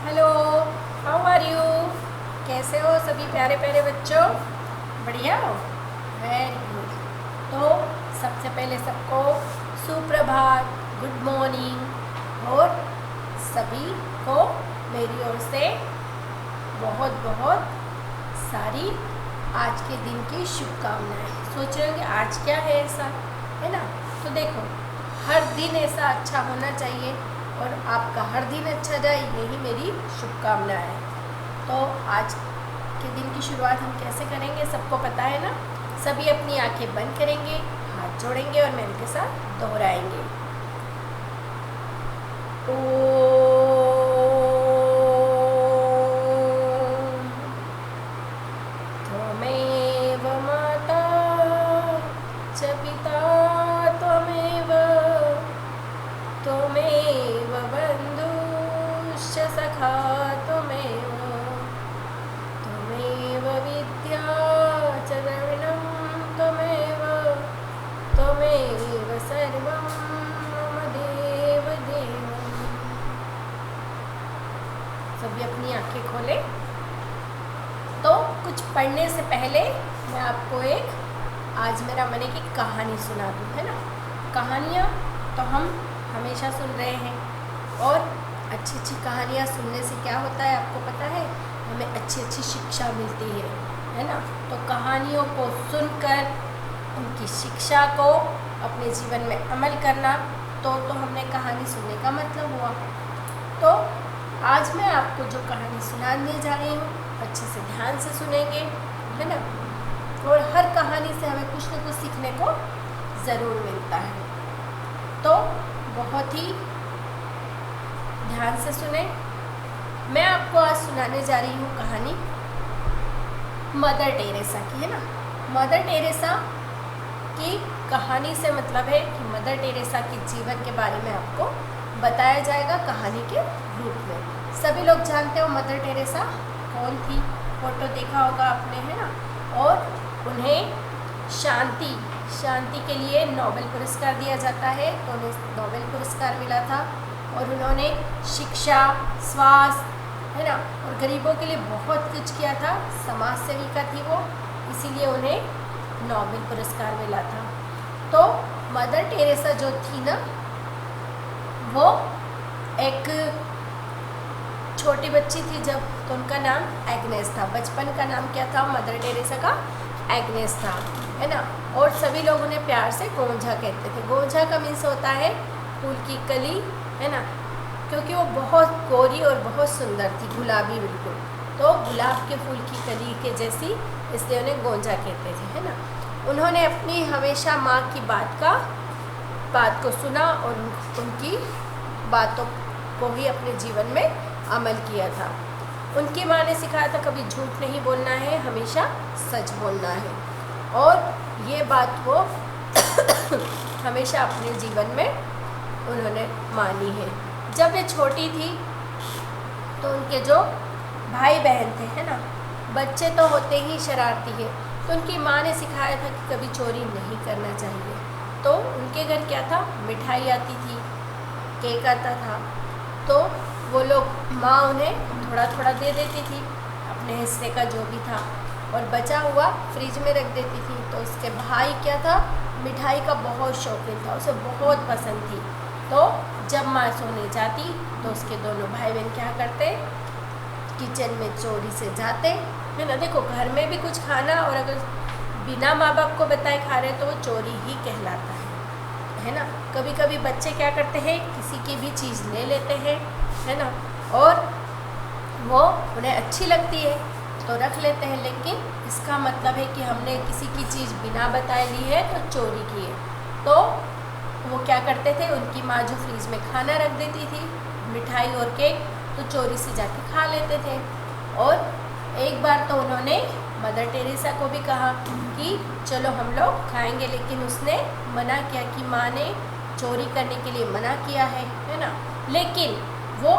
Hello, how are you? कैसे हो सभी प्यारे प्यारे बच्चों? बढ़िया हो? Very good. तो सबसे पहले सबको सुप्रभात, गुड मॉर्निंग, और सभी को मेरी ओर से बहुत बहुत सारी आज के दिन की शुभकामनाएं। सोच रहे होंगे आज क्या है ऐसा, है ना? तो देखो, हर दिन ऐसा अच्छा होना चाहिए और आपका हर दिन अच्छा जाए, यही मेरी शुभकामना है। तो आज के दिन की शुरुआत हम कैसे करेंगे सबको पता है ना। सभी अपनी आंखें बंद करेंगे, हाथ जोड़ेंगे और मेरे के साथ दोहराएंगे। त्वमेव माता च पिता त्वमेव, त्वमेव बन्धुश्च सखा त्वमेव, त्वमेव विद्या च द्रविणं त्वमेव, त्वमेव सर्वं मम देवदेवम्। सभी अपनी आंखें खोलें। तो कुछ पढ़ने से पहले मैं आपको आज मेरा मन है कि कहानी सुना दूँ, है ना। कहानियाँ तो हम हमेशा सुन रहे हैं और अच्छी अच्छी कहानियाँ सुनने से क्या होता है आपको पता है, हमें अच्छी अच्छी शिक्षा मिलती है ना। तो कहानियों को सुनकर उनकी शिक्षा को अपने जीवन में अमल करना तो हमने कहानी सुनने का मतलब हुआ। तो आज मैं आपको जो कहानी सुनाने जा रही हूँ अच्छे से ध्यान से सुनेंगे, है ना। और हर कहानी से हमें कुछ न कुछ सीखने को ज़रूर मिलता है। तो बहुत ही ध्यान से सुने। मैं आपको आज सुनाने जा रही हूँ कहानी मदर टेरेसा की, है ना। मदर टेरेसा की कहानी से मतलब है कि मदर टेरेसा के जीवन के बारे में आपको बताया जाएगा कहानी के रूप में। सभी लोग जानते हो मदर टेरेसा कौन थी, फोटो देखा होगा आपने, है ना। और उन्हें शांति के लिए नोबेल पुरस्कार दिया जाता है, तो उन्हें नोबेल पुरस्कार मिला था। और उन्होंने शिक्षा, स्वास्थ्य, है ना, और गरीबों के लिए बहुत कुछ किया था। समाज सेविका थी वो, इसीलिए उन्हें नोबेल पुरस्कार मिला था। तो मदर टेरेसा जो थी ना, वो एक छोटी बच्ची थी जब, तो उनका नाम एग्नेस था। बचपन का नाम क्या था मदर टेरेसा का? एग्नेस था, है ना। और सभी लोग उन्हें प्यार से गोंझा कहते थे। गोंझा का मीन्स होता है फूल की कली, है ना, क्योंकि वो बहुत गोरी और बहुत सुंदर थी, गुलाबी बिल्कुल। तो गुलाब के फूल की कली के जैसी, इसलिए उन्हें गोंझा कहते थे, है ना। उन्होंने अपनी हमेशा माँ की बात को सुना और उनकी बातों को ही अपने जीवन में अमल किया था। उनकी माँ ने सिखाया था कभी झूठ नहीं बोलना है, हमेशा सच बोलना है। और ये बात वो हमेशा अपने जीवन में उन्होंने मानी है। जब वे छोटी थी तो उनके जो भाई बहन थे, है ना, बच्चे तो होते ही शरारती है, तो उनकी माँ ने सिखाया था कि कभी चोरी नहीं करना चाहिए। तो उनके घर क्या था, मिठाई आती थी, केक आता था, तो वो लोग, माँ उन्हें थोड़ा थोड़ा दे देती थी अपने हिस्से का जो भी था, और बचा हुआ फ्रिज में रख देती थी। तो उसके भाई क्या था, मिठाई का बहुत शौकीन था, उसे बहुत पसंद थी। तो जब माँ सोने जाती तो उसके दोनों भाई बहन क्या करते, किचन में चोरी से जाते, है ना। देखो, घर में भी कुछ खाना और अगर बिना माँ बाप को बताए खा रहे तो वो चोरी ही कहलाता है ना। कभी कभी बच्चे क्या करते हैं, किसी की भी चीज़ ले लेते हैं, है ना, और वो उन्हें अच्छी लगती है तो रख लेते हैं, लेकिन इसका मतलब है कि हमने किसी की चीज़ बिना बताए ली है तो चोरी की है। तो वो क्या करते थे, उनकी माँ जो फ्रिज में खाना रख देती थी, मिठाई और केक, तो चोरी से जाके खा लेते थे। और एक बार तो उन्होंने मदर टेरेसा को भी कहा कि चलो हम लोग खाएंगे, लेकिन उसने मना किया कि माँ ने चोरी करने के लिए मना किया है ना। लेकिन वो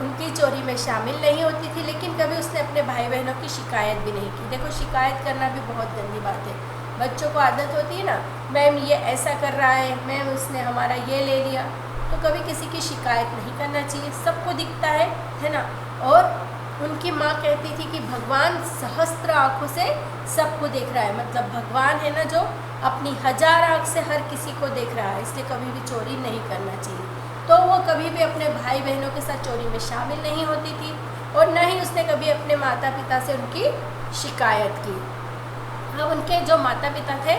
उनकी चोरी में शामिल नहीं होती थी, लेकिन कभी उसने अपने भाई बहनों की शिकायत भी नहीं की। देखो, शिकायत करना भी बहुत गंदी बात है। बच्चों को आदत होती है ना, मैम ये ऐसा कर रहा है, मैम उसने हमारा ये ले लिया, तो कभी किसी की शिकायत नहीं करना चाहिए, सबको दिखता है ना। और उनकी माँ कहती थी कि भगवान सहस्त्र आँखों से सबको देख रहा है, मतलब भगवान है ना जो अपनी 1000 आँख से हर किसी को देख रहा है, इसलिए कभी भी चोरी नहीं करना चाहिए। तो वो कभी भी अपने भाई बहनों के साथ चोरी में शामिल नहीं होती थी और न ही उसने कभी अपने माता पिता से उनकी शिकायत की। अब उनके जो माता पिता थे,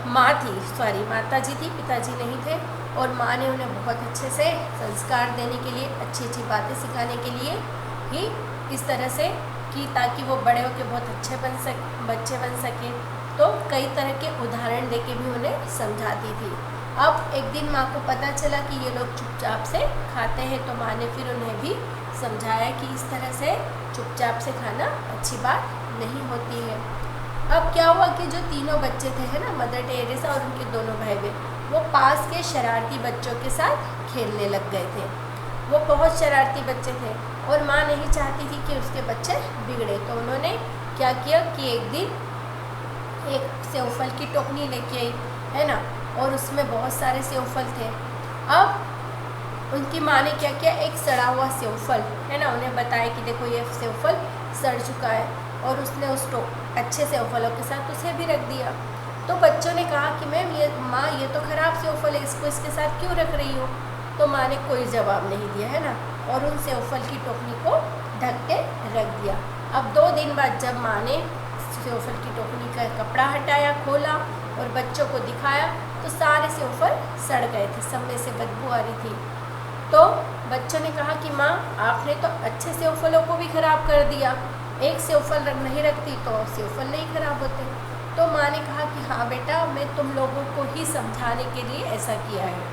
माता जी थी, पिताजी नहीं थे। और माँ ने उन्हें बहुत अच्छे से संस्कार देने के लिए, अच्छी अच्छी बातें सिखाने के लिए ही इस तरह से कि ताकि वो बड़े होकर बहुत अच्छे बच्चे बन सके। तो कई तरह के उदाहरण देके भी उन्हें समझाती थी। अब एक दिन माँ को पता चला कि ये लोग चुपचाप से खाते हैं, तो माँ ने फिर उन्हें भी समझाया कि इस तरह से चुपचाप से खाना अच्छी बात नहीं होती है। अब क्या हुआ कि जो तीनों बच्चे थे है ना, मदर टेरेसा और उनके दोनों भाई बहन, वो पास के शरारती बच्चों के साथ खेलने लग गए थे। वो बहुत शरारती बच्चे थे और माँ नहीं चाहती थी कि उसके बच्चे बिगड़े। तो उन्होंने क्या किया कि एक दिन एक सेवफल की टोकनी लेके आई है ना, और उसमें बहुत सारे सेवफल थे। अब उनकी माँ ने क्या किया, एक सड़ा हुआ सेवफल है ना, उन्हें बताया कि देखो ये सेवफल सड़ चुका है, और उसने उस अच्छे सेवफलों के साथ उसे भी रख दिया। तो बच्चों ने कहा कि मैम ये तो ख़राब सेवफल है, इसको इसके साथ क्यों रख रही हो। तो माँ ने कोई जवाब नहीं दिया है ना, और उन सेवफल की टोकनी को ढक के रख दिया। अब 2 दिन बाद जब माँ ने सेवफल की टोकनी का कपड़ा हटाया, खोला और बच्चों को दिखाया, तो सारे सेवफल सड़ गए थे, सब में से बदबू आ रही थी। तो बच्चों ने कहा कि माँ आपने तो अच्छे सेवफलों को भी ख़राब कर दिया, एक सेवफल नहीं रखती तो सेवफल नहीं ख़राब होते। तो माँ ने कहा कि हाँ बेटा, मैं तुम लोगों को ही समझाने के लिए ऐसा किया है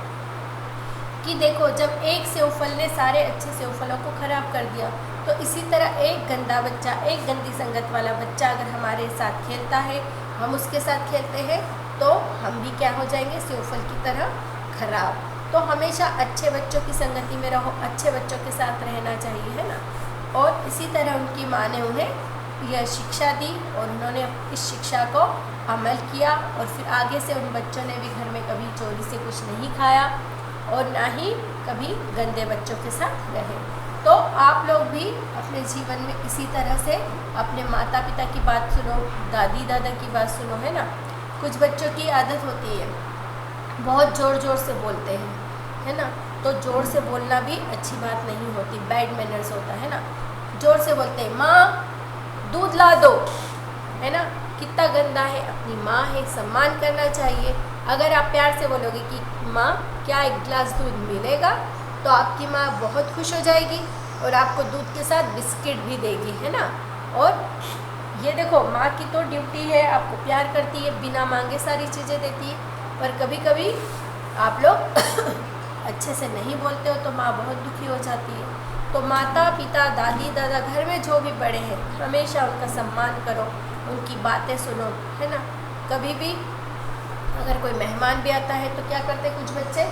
कि देखो, जब एक सेवफल ने सारे अच्छे सेवफलों को ख़राब कर दिया, तो इसी तरह एक गंदा बच्चा, एक गंदी संगत वाला बच्चा अगर हमारे साथ खेलता है, हम उसके साथ खेलते हैं, तो हम भी क्या हो जाएंगे, सेवफल की तरह ख़राब। तो हमेशा अच्छे बच्चों की संगति में रहो, अच्छे बच्चों के साथ रहना चाहिए है ना। और इसी तरह उनकी माँ ने उन्हें यह शिक्षा दी और उन्होंने इस शिक्षा को अमल किया, और फिर आगे से उन बच्चों ने भी घर में कभी चोरी से कुछ नहीं खाया और ना ही कभी गंदे बच्चों के साथ रहे। तो आप लोग भी अपने जीवन में इसी तरह से अपने माता पिता की बात सुनो, दादी दादा की बात सुनो है ना। कुछ बच्चों की आदत होती है, बहुत ज़ोर ज़ोर से बोलते हैं है ना, तो ज़ोर से बोलना भी अच्छी बात नहीं होती, बैड मैनर्स होता है ना। ज़ोर से बोलते हैं माँ दूध ला दो है ना, कितना गंदा है। अपनी माँ है, सम्मान करना चाहिए। अगर आप प्यार से बोलोगे कि माँ क्या 1 गिलास दूध मिलेगा, तो आपकी माँ बहुत खुश हो जाएगी और आपको दूध के साथ बिस्किट भी देगी है ना। और ये देखो, माँ की तो ड्यूटी है, आपको प्यार करती है, बिना मांगे सारी चीज़ें देती है। पर कभी कभी आप लोग अच्छे से नहीं बोलते हो तो माँ बहुत दुखी हो जाती है। तो माता पिता, दादी दादा, घर में जो भी बड़े हैं, हमेशा उनका सम्मान करो, उनकी बातें सुनो है ना। कभी भी अगर कोई मेहमान भी आता है तो क्या करते हैं कुछ बच्चे,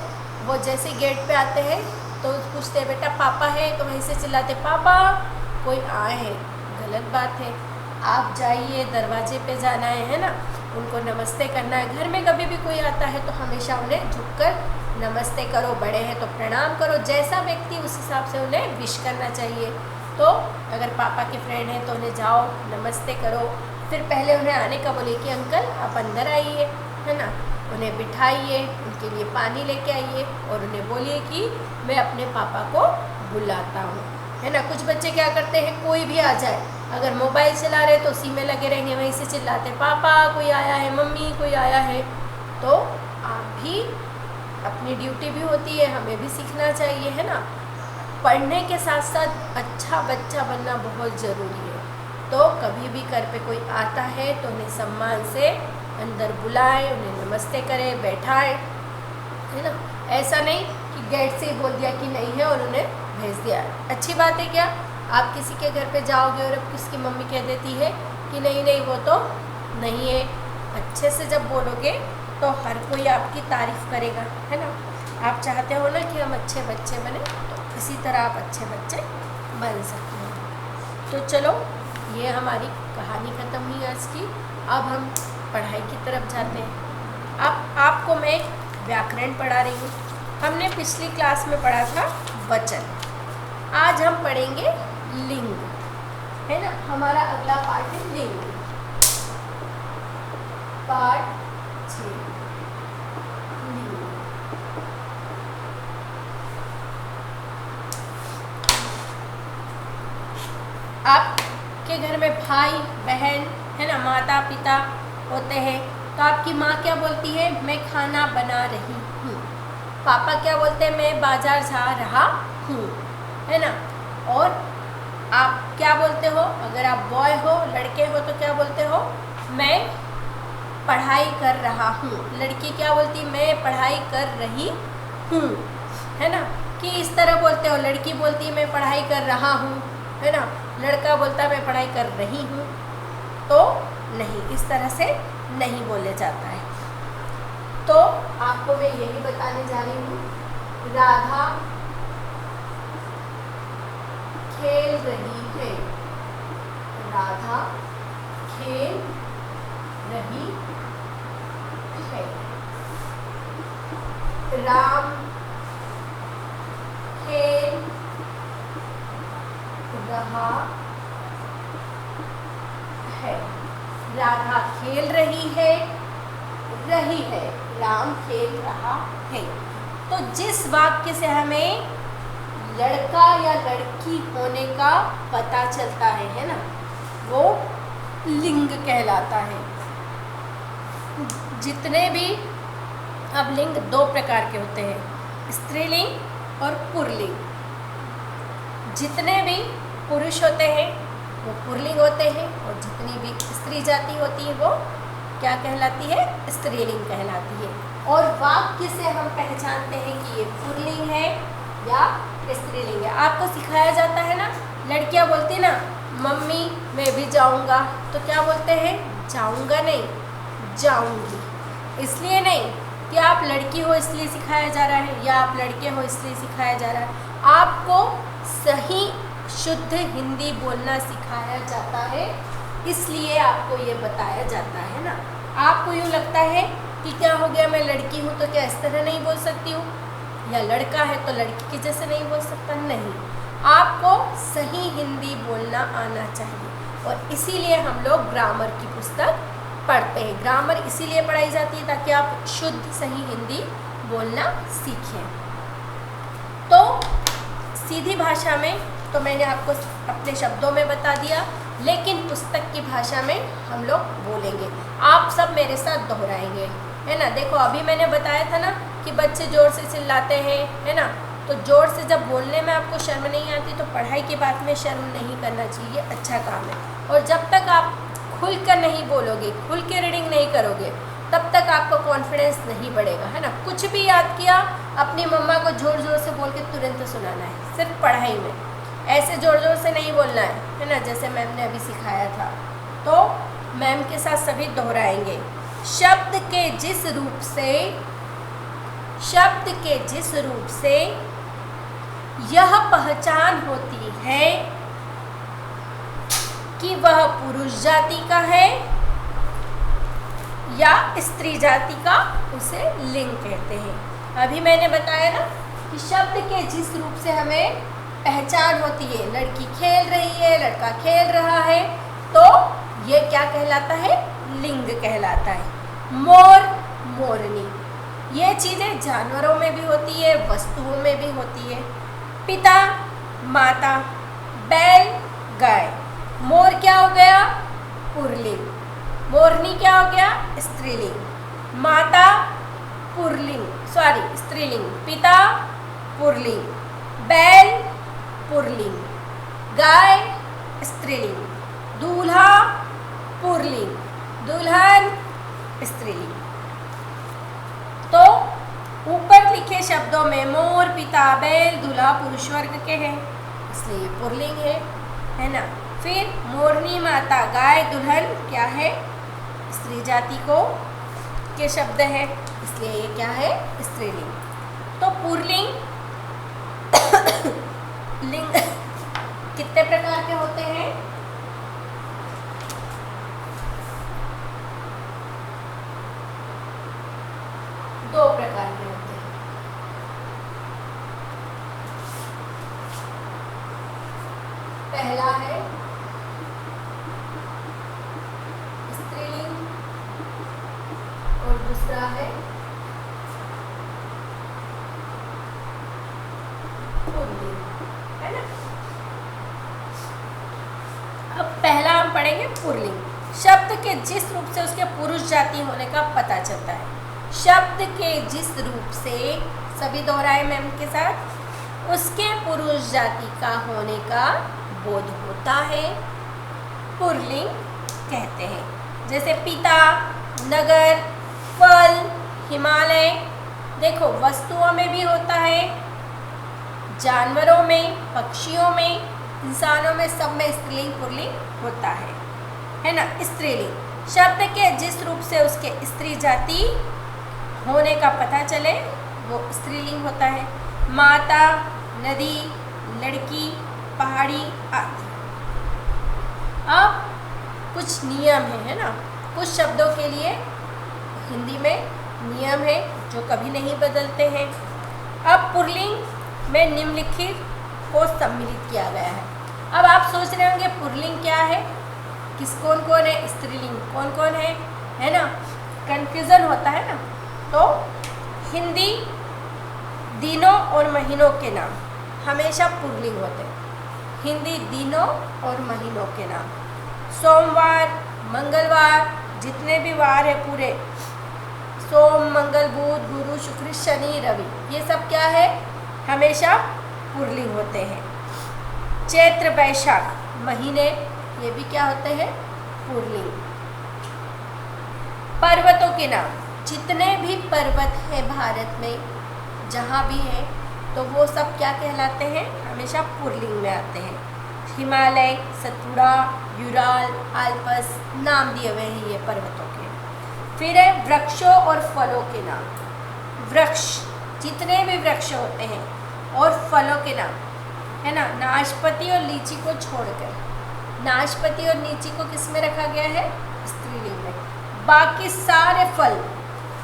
वो जैसे गेट पे आते हैं तो पूछते हैं बेटा पापा है, तो वहीं से चिल्लाते पापा कोई आए हैं। गलत बात है, आप जाइए, दरवाजे पे जाना है ना, उनको नमस्ते करना है। घर में कभी भी कोई आता है तो हमेशा उन्हें झुककर नमस्ते करो, बड़े हैं तो प्रणाम करो, जैसा व्यक्ति उस हिसाब से उन्हें विश करना चाहिए। तो अगर पापा के फ्रेंड हैं तो उन्हें जाओ नमस्ते करो, फिर पहले उन्हें आने का बोलिए कि अंकल आप अंदर आइए है ना, उन्हें बिठाइए, उनके लिए पानी लेके आइए और उन्हें बोलिए कि मैं अपने पापा को बुलाता हूँ है ना। कुछ बच्चे क्या करते हैं, कोई भी आ जाए, अगर मोबाइल चला रहे तो उसी में लगे रहेंगे, वहीं से चिल्लाते पापा कोई आया है, मम्मी कोई आया है। तो आप भी, अपनी ड्यूटी भी होती है, हमें भी सीखना चाहिए है ना। पढ़ने के साथ साथ अच्छा बच्चा बनना बहुत ज़रूरी है। तो कभी भी घर पे कोई आता है तो उन्हें सम्मान से अंदर बुलाए, उन्हें नमस्ते करें, बैठाए है ना। ऐसा नहीं कि गेट से ही बोल दिया कि नहीं है और उन्हें भेज दिया। अच्छी बात है क्या, आप किसी के घर पे जाओगे और अब किसकी मम्मी कह देती है कि नहीं नहीं वो तो नहीं है। अच्छे से जब बोलोगे तो हर कोई आपकी तारीफ़ करेगा है ना। आप चाहते हो ना कि हम अच्छे बच्चे बने, तो इसी तरह आप अच्छे बच्चे बन सकते हैं। तो चलो, ये हमारी कहानी ख़त्म हुई आज की। अब हम पढ़ाई की तरफ जाते हैं। अब आपको मैं व्याकरण पढ़ा रही हूँ हमने पिछली क्लास में पढ़ा था वचन, आज हम पढ़ेंगे लिंग, है ना। हमारा अगला पार्ट है लिंग, पार्ट 6 लिंग। आपके घर में भाई बहन है ना, माता पिता होते हैं, तो आपकी माँ क्या बोलती है? मैं खाना बना रही हूँ। पापा क्या बोलते हैं? मैं बाजार जा रहा हूँ, है ना। और आप क्या बोलते हो? अगर आप बॉय हो, लड़के हो, तो क्या बोलते हो? मैं पढ़ाई कर रहा हूँ। लड़की क्या बोलती? मैं पढ़ाई कर रही हूँ, है ना। कि इस तरह बोलते हो, लड़की बोलती है मैं पढ़ाई कर रहा हूँ, है ना। लड़का बोलता है मैं पढ़ाई कर रही हूँ, तो नहीं, इस तरह से नहीं बोले जाता है। तो आपको मैं यही बताने जा रही हूँ, राधा खेल रही है, राधा खेल रही है। राम खेल रहा है, राधा खेल रही है, राम खेल रहा है। तो जिस वाक्य से हमें लड़का या लड़की होने का पता चलता है ना, वो लिंग कहलाता है। जितने भी, अब लिंग दो प्रकार के होते हैं, स्त्रीलिंग और पुल्लिंग। जितने भी पुरुष होते हैं वो पुल्लिंग होते हैं, और जितनी भी स्त्री जाति होती है वो क्या कहलाती है? स्त्रीलिंग कहलाती है। और वाक्य से हम पहचानते हैं कि ये पुल्लिंग है या स्त्रीलिंग है। आपको सिखाया जाता है ना, लड़कियां बोलती ना मम्मी मैं भी जाऊंगा, तो क्या बोलते हैं? जाऊंगा नहीं, जाऊंगी। इसलिए नहीं कि आप लड़की हो इसलिए सिखाया जा रहा है, या आप लड़के हो इसलिए सिखाया जा रहा है। आपको सही शुद्ध हिंदी बोलना सिखाया जाता है, इसलिए आपको ये बताया जाता है ना। आपको यूँ लगता है कि क्या हो गया, मैं लड़की हूँ तो क्या इस तरह नहीं बोल सकती हूँ, या लड़का है तो लड़की के जैसे नहीं बोल सकता? नहीं, आपको सही हिंदी बोलना आना चाहिए। और इसीलिए हम लोग ग्रामर की पुस्तक पढ़ते हैं। ग्रामर इसीलिए पढ़ाई जाती है ताकि आप शुद्ध सही हिंदी बोलना सीखें। तो सीधी भाषा में तो मैंने आपको अपने शब्दों में बता दिया, लेकिन पुस्तक की भाषा में हम लोग बोलेंगे। आप सब मेरे साथ दोहराएंगे, है ना। देखो अभी मैंने बताया था ना कि बच्चे ज़ोर से चिल्लाते हैं, है ना। तो ज़ोर से जब बोलने में आपको शर्म नहीं आती, तो पढ़ाई की बात में शर्म नहीं करना चाहिए, अच्छा काम है। और जब तक आप खुल कर नहीं बोलोगे, खुल के रीडिंग नहीं करोगे, तब तक आपको कॉन्फिडेंस नहीं बढ़ेगा, है ना। कुछ भी याद किया, अपनी मम्मा को ज़ोर ज़ोर से बोल के तुरंत सुनाना है, सिर्फ पढ़ाई में। ऐसे ज़ोर ज़ोर से नहीं बोलना है ना, जैसे मैम ने अभी सिखाया था। तो मैम के साथ सभी दोहराएंगे। शब्द के जिस रूप से यह पहचान होती है कि वह पुरुष जाति का है या स्त्री जाति का, उसे लिंग कहते हैं। अभी मैंने बताया ना कि शब्द के जिस रूप से हमें पहचान होती है, लड़की खेल रही है, लड़का खेल रहा है, तो ये क्या कहलाता है? लिंग कहलाता है। मोर, मोरनी, ये चीज़ें जानवरों में भी होती है, वस्तुओं में भी होती है। पिता, माता, बैल, गाय। मोर क्या हो गया? पुल्लिंग। मोरनी क्या हो गया? स्त्रीलिंग। माता स्त्रीलिंग। पिता पुल्लिंग। बैल पुल्लिंग। गाय स्त्रीलिंग। दूल्हा पुल्लिंग। दुल्हन स्त्रीलिंग। तो ऊपर लिखे शब्दों में मोर, पिता, बैल, दूल्हा पुरुष वर्ग के हैं, इसलिए ये पुल्लिंग है ना। फिर मोरनी, माता, गाय, दुल्हन क्या है? स्त्री जाति को के शब्द है, इसलिए ये क्या है? स्त्रीलिंग। तो पुल्लिंग लिंग कितने प्रकार के होते हैं? दो प्रकार के होते हैं। पहला है स्त्रीलिंग और दूसरा है पुल्लिंग, है ना। अब पहला हम पढ़ेंगे पुल्लिंग। शब्द के जिस रूप से उसके पुरुष जाति होने का पता चलता है। शब्द के जिस रूप से, सभी दोहराए मैम के साथ, उसके पुरुष जाति का होने का बोध होता है, पुल्लिंग कहते हैं। जैसे पिता, नगर, फल, हिमालय। देखो वस्तुओं में भी होता है, जानवरों में, पक्षियों में, इंसानों में, सब में स्त्रीलिंग पुल्लिंग होता है ना। स्त्रीलिंग शब्द के जिस रूप से उसके स्त्री जाति होने का पता चले वो स्त्रीलिंग होता है। माता, नदी, लड़की, पहाड़ी आदि। अब कुछ नियम है ना, कुछ शब्दों के लिए हिंदी में नियम है जो कभी नहीं बदलते हैं। अब पुल्लिंग में निम्नलिखित को सम्मिलित किया गया है। अब आप सोच रहे होंगे पुल्लिंग क्या है, कौन कौन है, स्त्रीलिंग कौन कौन है ना, कंफ्यूजन होता है ना। तो हिंदी दिनों और महीनों के नाम हमेशा पुल्लिंग होते हैं। हिंदी दिनों और महीनों के नाम, सोमवार, मंगलवार, जितने भी वार है पूरे, सोम, मंगल, बुध, गुरु, शुक्र, शनि, रवि, ये सब क्या है, हमेशा पुल्लिंग होते हैं। चैत्र, वैशाख महीने, ये भी क्या होते हैं, पुल्लिंग। पर्वतों के नाम, जितने भी पर्वत हैं भारत में, जहाँ भी है, तो वो सब क्या कहलाते हैं, हमेशा पुल्लिंग में आते हैं। हिमालय, सतपुड़ा, यूराल, आल्प्स, नाम दिए हुए हैं ये पर्वतों के। फिर है वृक्षों और फलों के नाम। वृक्ष, जितने भी वृक्ष होते हैं, और फलों के नाम, है ना। नाशपाती और लीची को छोड़कर, नाशपाती और लीची को किस में रखा गया है, स्त्रीलिंग में। बाकी सारे फल,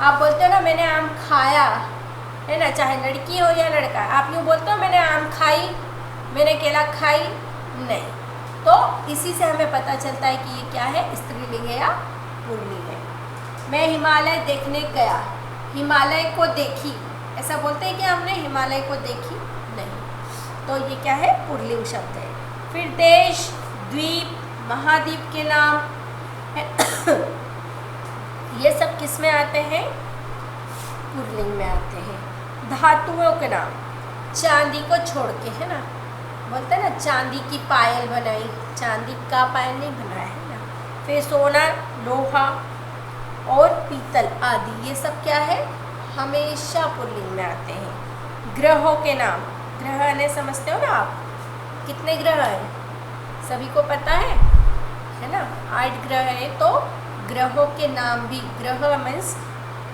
आप बोलते हो ना मैंने आम खाया, है ना, चाहे लड़की हो या लड़का, आप यूँ बोलते हो मैंने आम खाई, मैंने केला खाई, नहीं। तो इसी से हमें पता चलता है कि ये क्या है, स्त्रीलिंग है या पुल्लिंग है। मैं हिमालय देखने गया, हिमालय को देखी, ऐसा बोलते हैं कि हमने हिमालय को देखी, नहीं। तो ये क्या है, पुल्लिंग शब्द है। फिर देश, द्वीप, महाद्वीप के नाम है ये सब किस में आते हैं, पुल्लिंग में आते हैं। धातुओं के नाम, चांदी को छोड़ के, है ना, बोलते हैं ना चांदी की पायल बनाई, चांदी का पायल नहीं बनाया, है ना। फिर सोना, लोहा और पीतल आदि, ये सब क्या है, हमेशा पुल्लिंग में आते हैं। ग्रहों के नाम, ग्रह ने समझते हो ना आप, कितने ग्रह हैं, सभी को पता है ना, 8 ग्रह है। तो ग्रहों के नाम भी, ग्रह मीन्स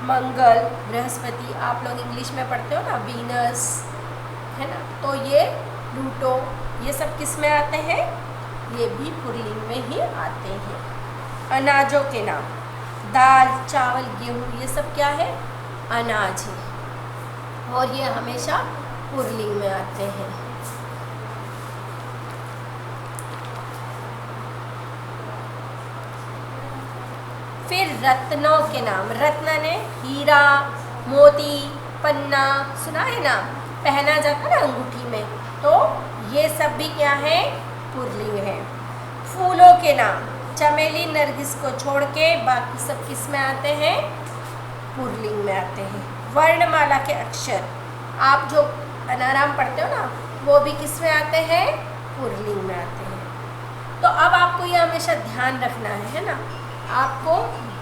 मंगल, बृहस्पति, आप लोग इंग्लिश में पढ़ते हो ना, वीनस, है ना। तो ये प्लूटो, ये सब किस में आते हैं, ये भी पुल्लिंग में ही आते हैं। अनाजों के नाम, दाल, चावल, गेहूँ, ये सब क्या है, अनाज है, और ये हमेशा पुल्लिंग में आते हैं। फिर रत्नों के नाम, रत्न ने हीरा, मोती, पन्ना, सुना है ना, पहना जाता ना अंगूठी में, तो ये सब भी क्या है, पुल्लिंग है। फूलों के नाम, चमेली, नरगिस को छोड़ के बाकी सब किस में आते हैं, पुल्लिंग में आते हैं। वर्णमाला के अक्षर, आप जो अनाराम पढ़ते हो ना, वो भी किस में आते हैं, पुल्लिंग में आते हैं। तो अब आपको ये हमेशा ध्यान रखना है ना, आपको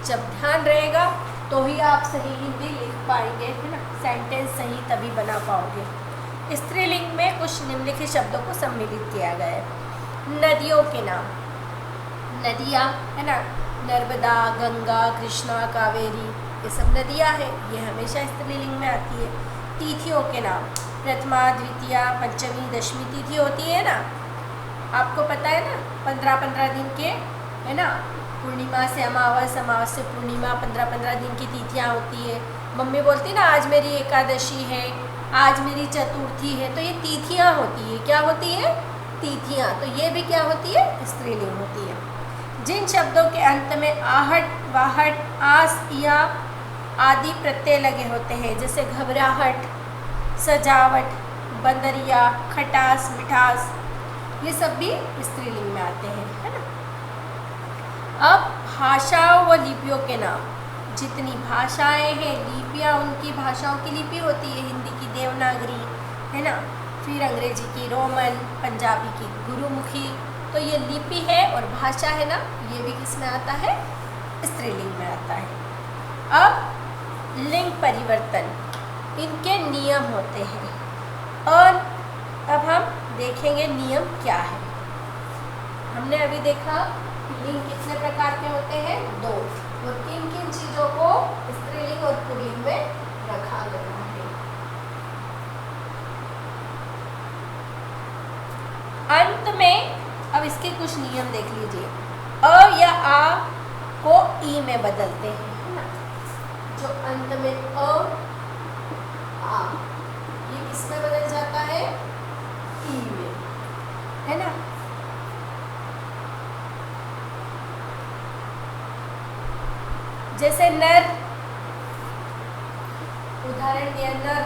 जब ध्यान रहेगा तो ही आप सही हिंदी लिख पाएंगे, है ना, सेंटेंस सही तभी बना पाओगे। स्त्रीलिंग में कुछ निम्नलिखित शब्दों को सम्मिलित किया गया है। नदियों के नाम, नदियाँ, है ना, नर्मदा, गंगा, कृष्णा, कावेरी, ये सब नदियाँ हैं, ये हमेशा स्त्रीलिंग में आती है। तिथियों के नाम, प्रथमा, द्वितीया, पंचमी, दशमी तिथि होती है ना, आपको पता है ना, 15-15 दिन के, है ना, पूर्णिमा से अमावस, अमावस से पूर्णिमा, 15-15 दिन की तिथियाँ होती है। मम्मी बोलती ना आज मेरी एकादशी है, आज मेरी चतुर्थी है, तो ये तिथियाँ होती है, क्या होती है, तिथियाँ, तो ये भी क्या होती है, स्त्रीलिंग होती है। जिन शब्दों के अंत में आहट, वाहट, आस या आदि प्रत्यय लगे होते हैं, जैसे घबराहट, सजावट, बंदरिया, खटास, मिठास, ये सब भी स्त्रीलिंग में आते हैं, है ना। अब भाषाओं व लिपियों के नाम। जितनी भाषाएं हैं, लिपियाँ, उनकी भाषाओं की लिपि होती है, हिंदी की देवनागरी, है ना, फिर अंग्रेजी की रोमन, पंजाबी की गुरुमुखी, तो ये लिपि है और भाषा है ना, ये भी किस में आता है, स्त्रीलिंग में आता है। अब लिंग परिवर्तन, इनके नियम होते हैं और अब हम देखेंगे नियम क्या है। हमने अभी देखा लिंग कितने प्रकार के होते हैं, 2, और किन किन चीजों को स्त्रीलिंग और पुल्लिंग में रखा गया है। अंत में अब इसके कुछ नियम देख लीजिए। अ या आ को ई में बदलते हैं, है ना, जो अंत में अ, आ, ये किसमें बदल जाता है, ई में, है ना। जैसे नर, उदाहरण दिया, नर,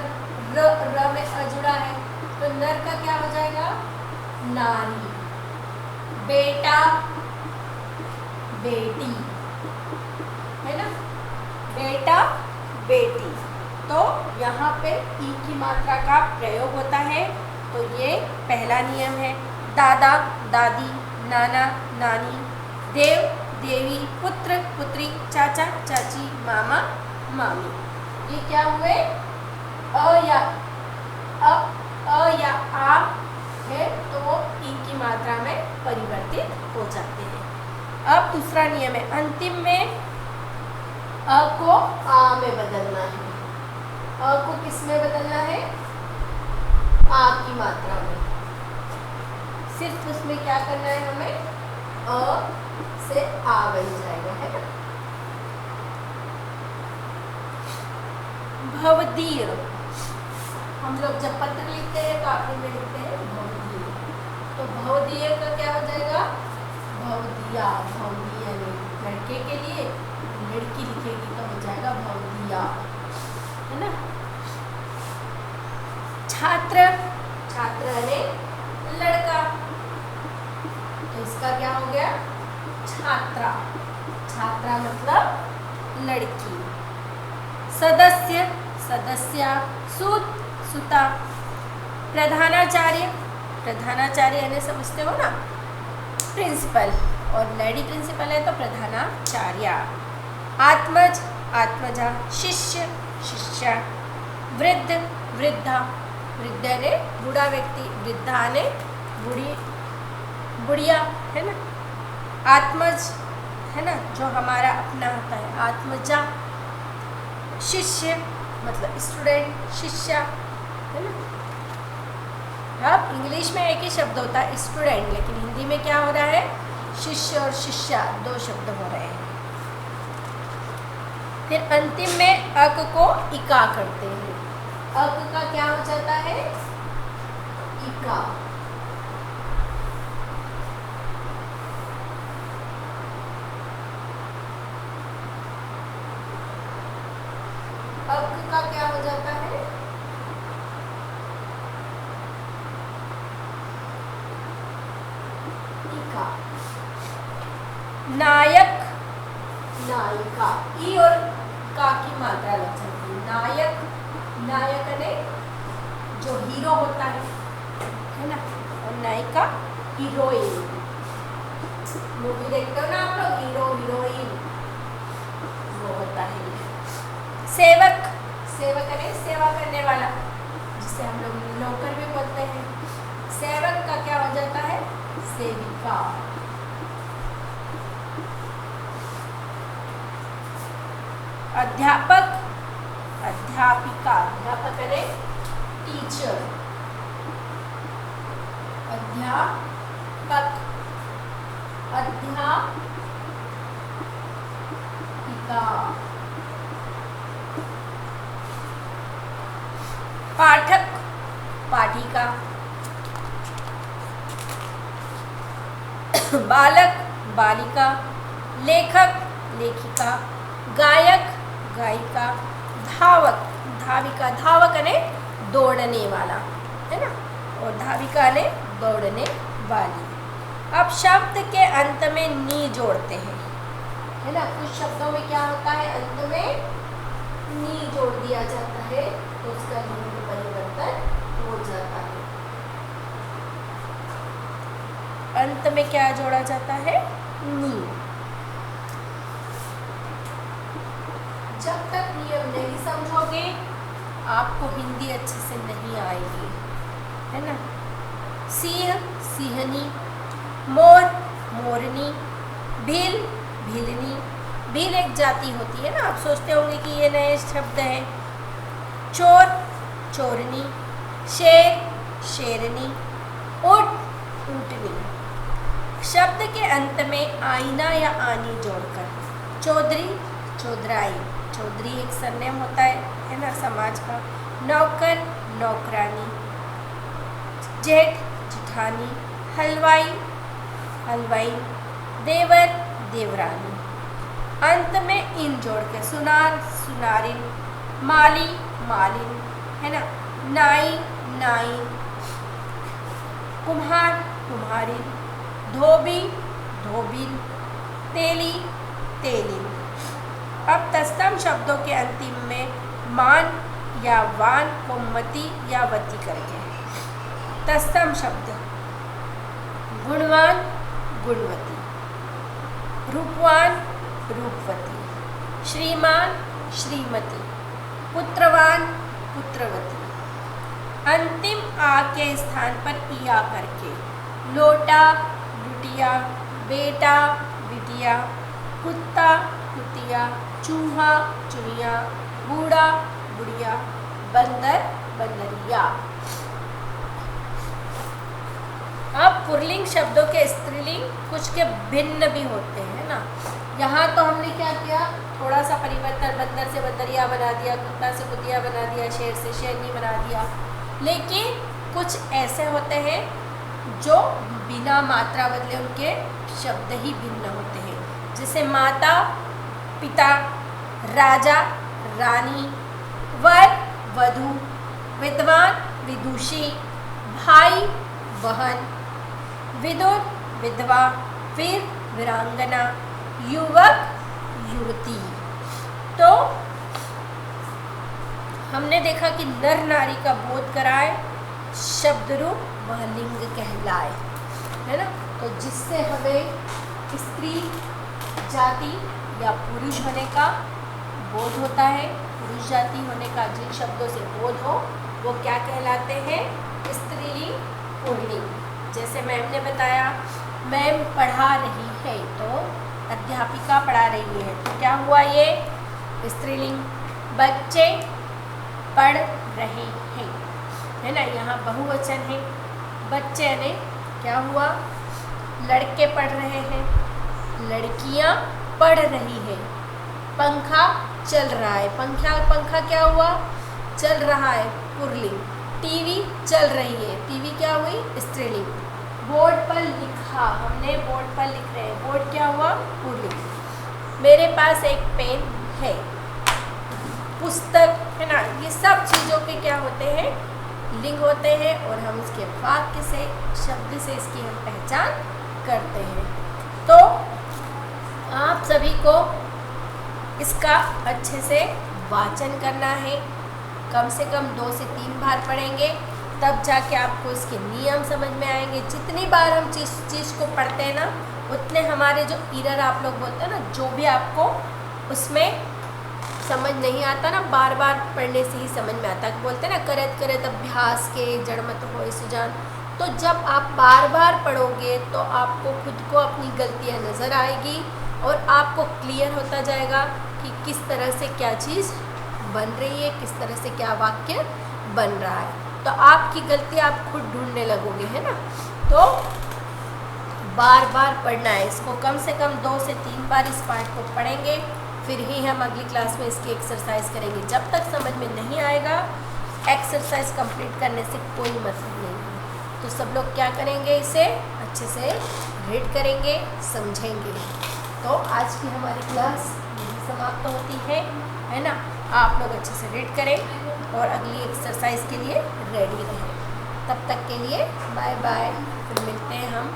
र में अ जुड़ा है, तो नर का क्या हो जाएगा, नारी। बेटा, बेटी, है ना, बेटा, बेटी, तो यहाँ पे ई की मात्रा का प्रयोग होता है, तो ये पहला नियम है। दादा, दादी, नाना, नानी, देव, देवी, पुत्र, पुत्री, चाचा, चाची, मामा, मामी, ये क्या हुए, अ या आ है तो वो ई की मात्रा में परिवर्तित हो जाते हैं। अब दूसरा नियम है, अंतिम में अ को आ में बदलना है। अ को किस में बदलना है, आ की मात्रा में। सिर्फ उसमें क्या करना है हमें, अ से आ बन जाएगा, है ना। भवदीय, हम लोग जब पत्र लिखते हैं तो आखिर में लिखते हैं भवदीय, तो भवदीय का क्या हो जाएगा, भवदिया। भवदिया ने लड़के के लिए, लड़की लिखेगी तो हो जाएगा भवदिया, है ना। छात्र, छात्र ने लड़का, तो इसका क्या हो गया, छात्रा। छात्रा मतलब लड़की। सदस्य, सदस्या, सूत, सुता। प्रधानाचार्य, प्रधानाचार्य यानी समझते हो ना, प्रिंसिपल, और लेडी प्रिंसिपल है तो प्रधानाचार्य। आत्मज, आत्मजा। शिष्य, शिष्या। वृद्ध, वृद्धा, वृद्ध ने बूढ़ा व्यक्ति, वृद्धा ने बूढ़ी, बुढ़िया, है ना। आत्मज, है ना, जो हमारा अपना होता है, आत्मजा। शिष्य मतलब स्टूडेंट, शिष्या, है ना। अब इंग्लिश में एक ही शब्द होता है स्टूडेंट, लेकिन हिंदी में क्या हो रहा है, शिष्य और शिष्या 2 शब्द हो रहे हैं। फिर अंतिम में अक को इका करते हैं। अक का क्या हो जाता है, इका। अक का क्या हो जाता है, इका। नायक, नायिका, ई और का की मात्रा लग जाती है। नायक, नायक ने जो हीरो होता है ना, और नायिका हीरोइन। मूवी देखते हो ना आप लोग, हीरो हीरोइन, वो होता है। सेवक, सेवक ने सेवा करने वाला, जिसे हम लोग नौकर भी बोलते हैं। सेवक का क्या हो जाता है, सेविका। अध्यापक, अध्यापिका, अध्यापक ने टीचर। अध्यापक, अध्यापिका। पाठक, पाठिका। बालक बालिका, लेखक लेखिका, गायक गायिका, धावक धाविका, धावक ने दौड़ने वाला, है ना, और धाविका ने दौड़ने वाली। अब शब्द के अंत में नी जोड़ते हैं, है ना। कुछ शब्दों में क्या होता है, अंत में नी जोड़ दिया जाता है तो उसका लिंग परिवर्तन हो जाता है। अंत में क्या जोड़ा जाता है, नी। जब तक नियम नहीं समझोगे आपको हिंदी अच्छे से नहीं आएगी, है ना। सिंह सिंहनी, मोर मोरनी, भील भीलनी। भील एक जाति होती है ना, आप सोचते होंगे कि ये नए शब्द हैं। चोर चोरनी, शेर शेरनी, ऊंट ऊंटनी। शब्द के अंत में आईना या आनी जोड़कर चौधरी चौधराई, चौधरी एक सरनेम होता है ना समाज का। नौकर नौकरानी, जेठ जेठानी, हलवाई हलवाई, देवर देवरानी। अंत में इन जोड़ के सुनार सुनारिन, माली मालिन, है ना, नाई नाइन, कुम्हार कुम्हारिन, धोबी धोबिन, तेली तेलिन। अब तत्सम शब्दों के अंतिम में मान या वान को मति या वती करके तत्सम शब्द गुणवान गुणवती, रूपवान रूपवती, श्रीमान श्रीमती, पुत्रवान पुत्रवती। अंतिम आ के स्थान पर इया करके लोटा लुटिया, बेटा बिटिया, कुत्ता कुतिया, चूहा चुनिया, बूढ़ा बुढ़िया, बंदर बंदरिया। अब पुल्लिंग शब्दों के स्त्रीलिंग कुछ के भिन्न भी होते हैं ना। यहाँ तो हमने क्या किया, थोड़ा सा परिवर्तन, बंदर से बंदरिया बना दिया, कुत्ता से कुतिया बना दिया, शेर से शेरनी बना दिया। लेकिन कुछ ऐसे होते हैं जो बिना मात्रा बदले उनके शब्द ही भिन्न होते हैं, जैसे माता पिता, राजा रानी, वर वधू, विद्वान विदुषी, भाई बहन, विदुर विधवा, वीर वीरांगना, युवक युवती। तो हमने देखा कि नर नारी का बोध कराए, शब्द रूप वह लिंग कहलाए, है ना। तो जिससे हमें स्त्री जाति या पुरुष होने का बोध होता है, पुरुष जाति होने का जिन शब्दों से बोध हो वो क्या कहलाते हैं, स्त्रीलिंग पुल्लिंग। जैसे मैम ने बताया, मैम पढ़ा रही है तो अध्यापिका पढ़ा रही है, तो क्या हुआ ये स्त्रीलिंग। बच्चे पढ़ रहे हैं, है ना, यहाँ बहुवचन है। बच्चे ने क्या हुआ, लड़के पढ़ रहे हैं, लड़कियाँ पढ़ रही है। पंखा चल रहा है, पंखा क्या हुआ, चल रहा है पुल्लिंग। टीवी चल रही है, टीवी क्या हुई, स्त्रीलिंग। बोर्ड पर लिखा, हमने बोर्ड पर लिख रहे हैं, बोर्ड क्या हुआ, पुल्लिंग। मेरे पास एक पेन है, पुस्तक, है ना। ये सब चीज़ों के क्या होते हैं, लिंग होते हैं, और हम इसके वाक्य से, शब्द से इसकी हम पहचान करते हैं। तो आप सभी को इसका अच्छे से वाचन करना है, कम से कम 2 से 3 बार पढ़ेंगे, तब जाके आपको इसके नियम समझ में आएंगे। जितनी बार हम चीज़ को पढ़ते हैं ना, उतने हमारे जो इरर आप लोग बोलते हैं ना, जो भी आपको उसमें समझ नहीं आता ना, बार बार पढ़ने से ही समझ में आता है। बोलते हैं ना, करत करत अभ्यास के जड़ मत होए सुजान। तो जब आप बार बार पढ़ोगे तो आपको खुद को अपनी गलतियाँ नज़र आएगी और आपको क्लियर होता जाएगा कि किस तरह से क्या चीज़ बन रही है, किस तरह से क्या वाक्य बन रहा है। तो आपकी गलती आप खुद ढूंढने लगोगे, है ना। तो बार बार पढ़ना है इसको, कम से कम 2 से 3 बार इस पार्ट को पढ़ेंगे, फिर ही हम अगली क्लास में इसकी एक्सरसाइज करेंगे। जब तक समझ में नहीं आएगा, एक्सरसाइज कंप्लीट करने से कोई मतलब नहीं है। तो सब लोग क्या करेंगे, इसे अच्छे से रीड करेंगे, समझेंगे। तो आज की हमारी क्लास यही समाप्त होती है ना। आप लोग अच्छे से रीड करें और अगली एक्सरसाइज के लिए रेडी रहें। तब तक के लिए बाय बाय, फिर मिलते हैं हम।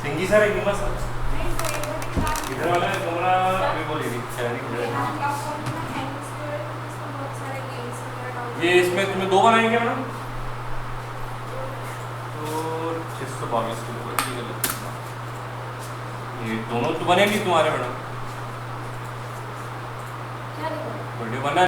सिंगी सर एक सर इधर वाला है कमरा अभी बोलिए ये इसमें तुम्हें 2 बनाएंगे मैडम तो 622 किलो ये दोनों तो बनेंगी तुम्हारे मैडम क्या वीडियो बना